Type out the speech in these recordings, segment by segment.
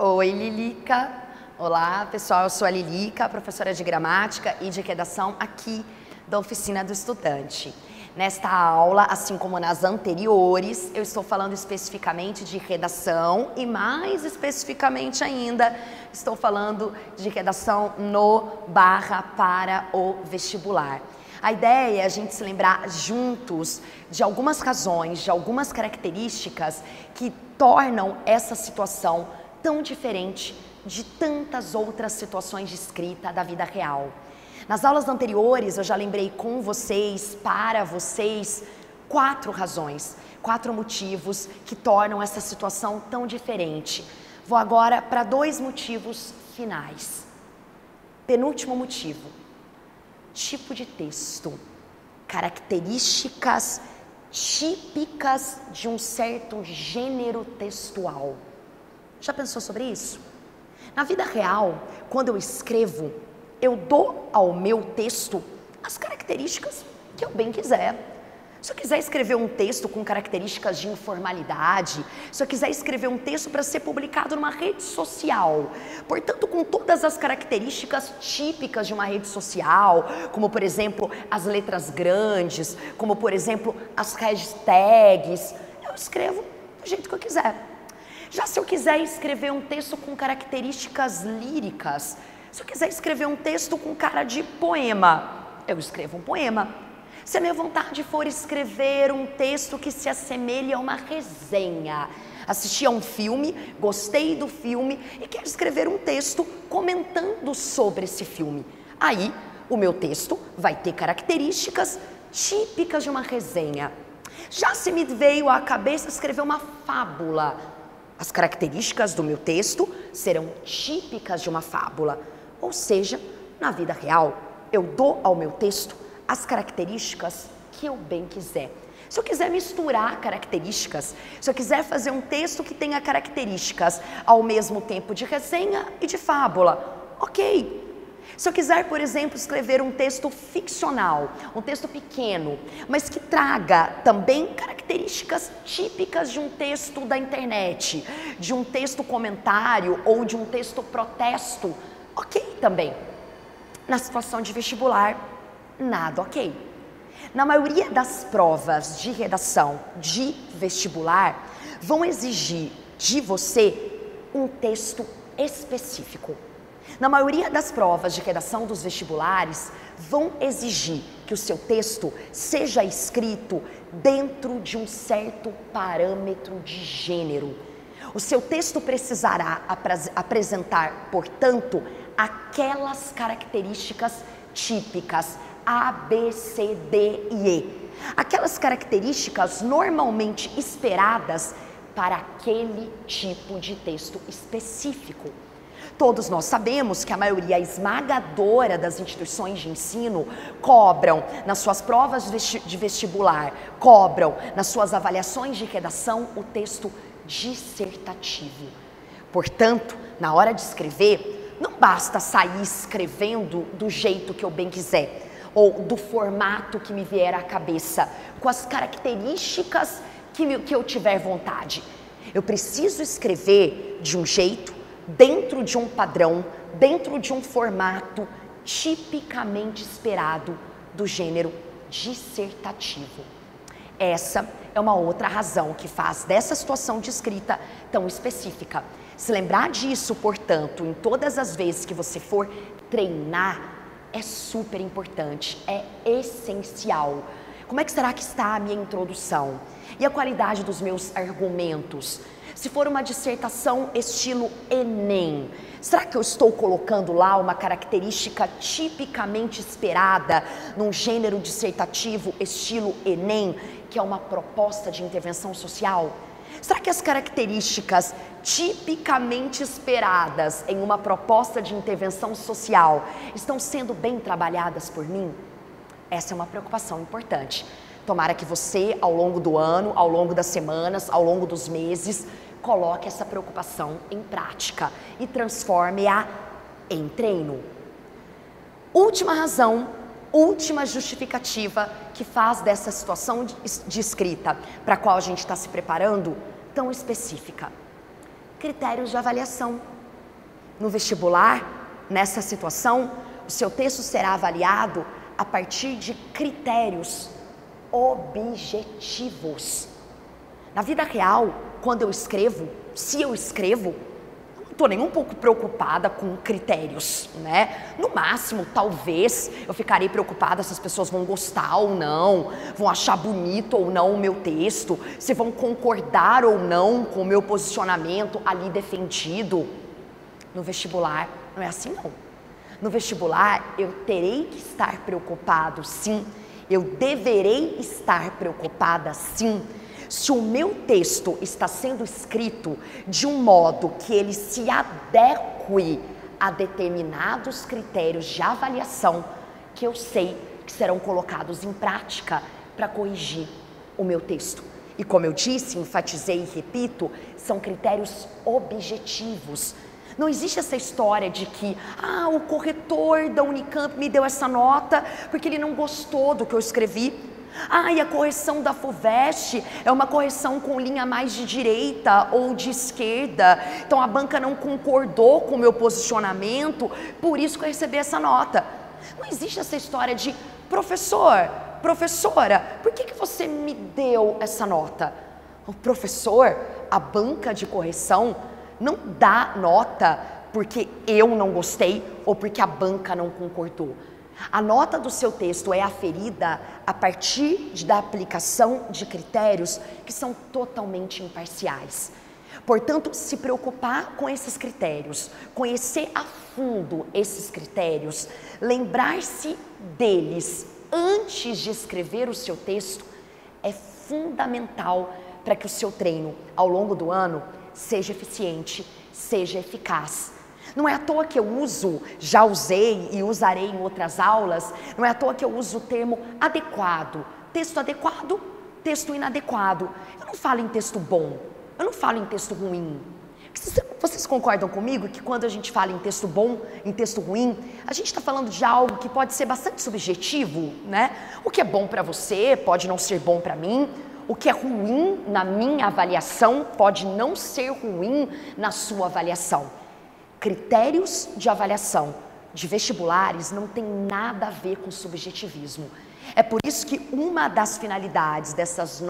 Oi, Lilica. Olá, pessoal, eu sou a Lilica, professora de gramática e de redação aqui da Oficina do Estudante. Nesta aula, assim como nas anteriores, eu estou falando especificamente de redação e mais especificamente ainda, estou falando de redação para o vestibular. A ideia é a gente se lembrar juntos de algumas razões, de algumas características que tornam essa situação tão diferente de tantas outras situações de escrita da vida real. Nas aulas anteriores eu já lembrei com vocês, para vocês, 4 razões, 4 motivos que tornam essa situação tão diferente. Vou agora para 2 motivos finais. Penúltimo motivo, tipo de texto, características típicas de um certo gênero textual. Já pensou sobre isso? Na vida real, quando eu escrevo, eu dou ao meu texto as características que eu bem quiser. Se eu quiser escrever um texto com características de informalidade, se eu quiser escrever um texto para ser publicado numa rede social, portanto com todas as características típicas de uma rede social, como por exemplo as letras grandes, como por exemplo as hashtags, eu escrevo do jeito que eu quiser. Já se eu quiser escrever um texto com características líricas, se eu quiser escrever um texto com cara de poema, eu escrevo um poema. Se a minha vontade for escrever um texto que se assemelhe a uma resenha, assisti a um filme, gostei do filme e quero escrever um texto comentando sobre esse filme, aí o meu texto vai ter características típicas de uma resenha. Já se me veio à cabeça escrever uma fábula, as características do meu texto serão típicas de uma fábula, ou seja, na vida real, eu dou ao meu texto as características que eu bem quiser. Se eu quiser misturar características, se eu quiser fazer um texto que tenha características ao mesmo tempo de resenha e de fábula, ok. Se eu quiser, por exemplo, escrever um texto ficcional, um texto pequeno, mas que traga também características típicas de um texto da internet, de um texto comentário ou de um texto protesto, ok também. Na situação de vestibular, nada ok. Na maioria das provas de redação de vestibular, vão exigir de você um texto específico. Na maioria das provas de redação dos vestibulares, vão exigir que o seu texto seja escrito dentro de um certo parâmetro de gênero. O seu texto precisará apresentar, portanto, aquelas características típicas A, B, C, D e E. Aquelas características normalmente esperadas para aquele tipo de texto específico. Todos nós sabemos que a maioria esmagadora das instituições de ensino cobram nas suas provas de vestibular, cobram nas suas avaliações de redação o texto dissertativo. Portanto, na hora de escrever, não basta sair escrevendo do jeito que eu bem quiser, ou do formato que me vier à cabeça, com as características que eu tiver vontade. Eu preciso escrever de um jeito, dentro de um padrão, dentro de um formato tipicamente esperado do gênero dissertativo. Essa é uma outra razão que faz dessa situação de escrita tão específica. Se lembrar disso, portanto, em todas as vezes que você for treinar, é super importante, é essencial. Como é que será que está a minha introdução? E a qualidade dos meus argumentos? Se for uma dissertação estilo Enem, será que eu estou colocando lá uma característica tipicamente esperada num gênero dissertativo estilo Enem, que é uma proposta de intervenção social? Será que as características tipicamente esperadas em uma proposta de intervenção social estão sendo bem trabalhadas por mim? Essa é uma preocupação importante. Tomara que você, ao longo do ano, ao longo das semanas, ao longo dos meses, coloque essa preocupação em prática e transforme-a em treino. Última razão, última justificativa que faz dessa situação de escrita para a qual a gente está se preparando tão específica. Critérios de avaliação. No vestibular, nessa situação, o seu texto será avaliado a partir de critérios objetivos. Na vida real, quando eu escrevo, se eu escrevo, eu não estou nem um pouco preocupada com critérios, né? No máximo, talvez, eu ficarei preocupada se as pessoas vão gostar ou não, vão achar bonito ou não o meu texto, se vão concordar ou não com o meu posicionamento ali defendido. No vestibular, não é assim não. No vestibular, eu terei que estar preocupado, sim. Eu deverei estar preocupada, sim, se o meu texto está sendo escrito de um modo que ele se adeque a determinados critérios de avaliação que eu sei que serão colocados em prática para corrigir o meu texto. E como eu disse, enfatizei e repito, são critérios objetivos. Não existe essa história de que, o corretor da Unicamp me deu essa nota porque ele não gostou do que eu escrevi. E a correção da FUVEST é uma correção com linha mais de direita ou de esquerda. Então a banca não concordou com o meu posicionamento, por isso que eu recebi essa nota. Não existe essa história de, professora, por que você me deu essa nota? O professor, a banca de correção, não dá nota porque eu não gostei ou porque a banca não concordou. A nota do seu texto é aferida a partir da aplicação de critérios que são totalmente imparciais. Portanto, se preocupar com esses critérios, conhecer a fundo esses critérios, lembrar-se deles antes de escrever o seu texto é fundamental para que o seu treino ao longo do ano seja eficiente, seja eficaz. Não é à toa que eu uso, já usei e usarei em outras aulas, não é à toa que eu uso o termo adequado, texto inadequado. Eu não falo em texto bom, eu não falo em texto ruim. Vocês concordam comigo que quando a gente fala em texto bom, em texto ruim, a gente está falando de algo que pode ser bastante subjetivo, né? O que é bom para você pode não ser bom para mim. O que é ruim na minha avaliação pode não ser ruim na sua avaliação. Critérios de avaliação de vestibulares não tem nada a ver com subjetivismo. É por isso que uma das finalidades dessas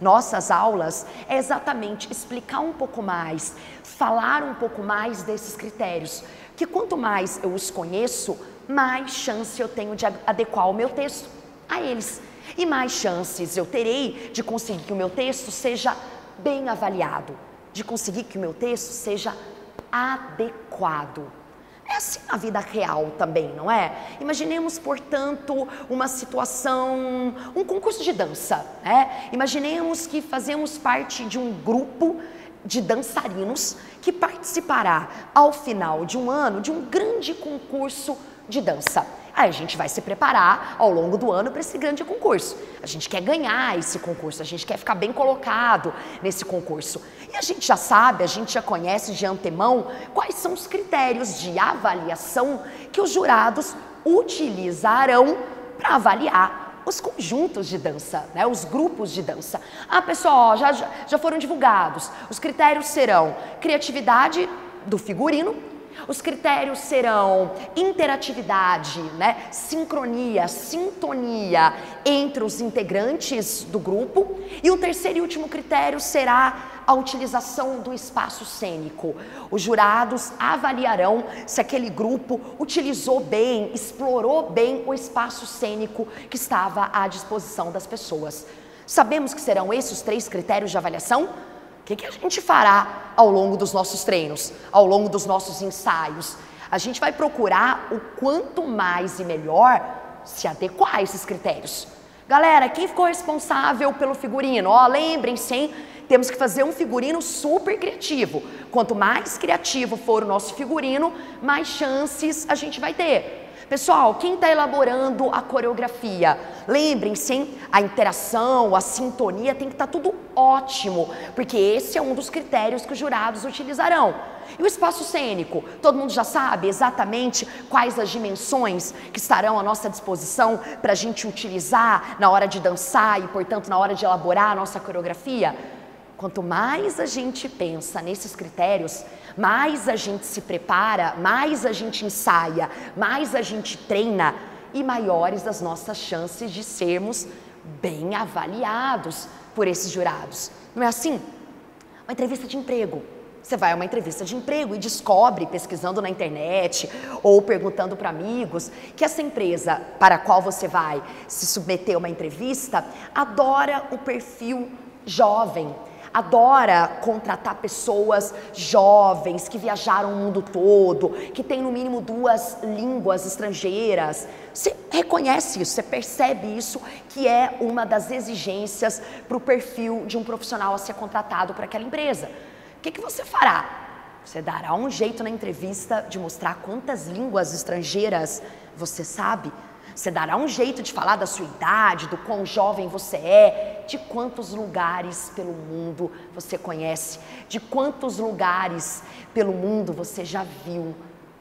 nossas aulas é exatamente explicar um pouco mais, falar um pouco mais desses critérios. Que quanto mais eu os conheço, mais chance eu tenho de adequar o meu texto a eles. E mais chances eu terei de conseguir que o meu texto seja bem avaliado, de conseguir que o meu texto seja adequado. É assim na vida real também, não é? Imaginemos, portanto, uma situação, um concurso de dança, né? Imaginemos que fazemos parte de um grupo de dançarinos que participará ao final de um ano de um grande concurso de dança. Aí a gente vai se preparar ao longo do ano para esse grande concurso. A gente quer ganhar esse concurso, a gente quer ficar bem colocado nesse concurso. E a gente já sabe, a gente já conhece de antemão quais são os critérios de avaliação que os jurados utilizarão para avaliar os conjuntos de dança, né? Os grupos de dança. Pessoal, já foram divulgados. Os critérios serão criatividade do figurino. Os critérios serão interatividade, né? Sincronia, sintonia entre os integrantes do grupo. E o terceiro e último critério será a utilização do espaço cênico. Os jurados avaliarão se aquele grupo utilizou bem, explorou bem o espaço cênico que estava à disposição das pessoas. Sabemos que serão esses os 3 critérios de avaliação? O que a gente fará ao longo dos nossos treinos, ao longo dos nossos ensaios? A gente vai procurar o quanto mais e melhor se adequar a esses critérios. Galera, quem ficou responsável pelo figurino? Lembrem-se, hein? Temos que fazer um figurino super criativo. Quanto mais criativo for o nosso figurino, mais chances a gente vai ter. Pessoal, quem está elaborando a coreografia, lembrem-se, hein? A interação, a sintonia tem que estar tudo ótimo, porque esse é um dos critérios que os jurados utilizarão. E o espaço cênico, todo mundo já sabe exatamente quais as dimensões que estarão à nossa disposição para a gente utilizar na hora de dançar e, portanto, na hora de elaborar a nossa coreografia? Quanto mais a gente pensa nesses critérios, mais a gente se prepara, mais a gente ensaia, mais a gente treina e maiores as nossas chances de sermos bem avaliados por esses jurados. Não é assim? Uma entrevista de emprego. Você vai a uma entrevista de emprego e descobre, pesquisando na internet ou perguntando para amigos, que essa empresa para a qual você vai se submeter a uma entrevista adora o perfil jovem, adora contratar pessoas jovens que viajaram o mundo todo, que têm no mínimo 2 línguas estrangeiras. Você reconhece isso, você percebe isso, que é uma das exigências para o perfil de um profissional a ser contratado para aquela empresa. O que você fará? Você dará um jeito na entrevista de mostrar quantas línguas estrangeiras você sabe? Você dará um jeito de falar da sua idade, do quão jovem você é, de quantos lugares pelo mundo você conhece, de quantos lugares pelo mundo você já viu.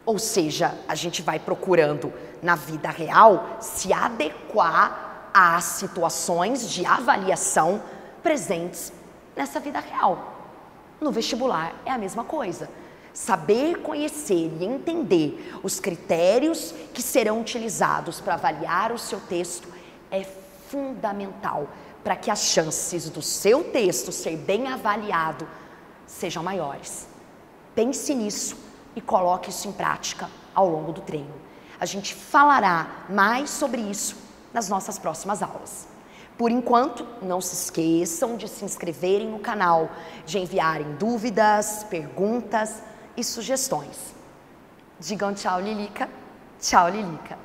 Ou seja, a gente vai procurando na vida real se adequar às situações de avaliação presentes nessa vida real. No vestibular é a mesma coisa. Saber conhecer e entender os critérios que serão utilizados para avaliar o seu texto é fundamental para que as chances do seu texto ser bem avaliado sejam maiores. Pense nisso e coloque isso em prática ao longo do treino. A gente falará mais sobre isso nas nossas próximas aulas. Por enquanto, não se esqueçam de se inscreverem no canal, de enviarem dúvidas, perguntas e sugestões. Digam tchau, Lilica. Tchau, Lilica.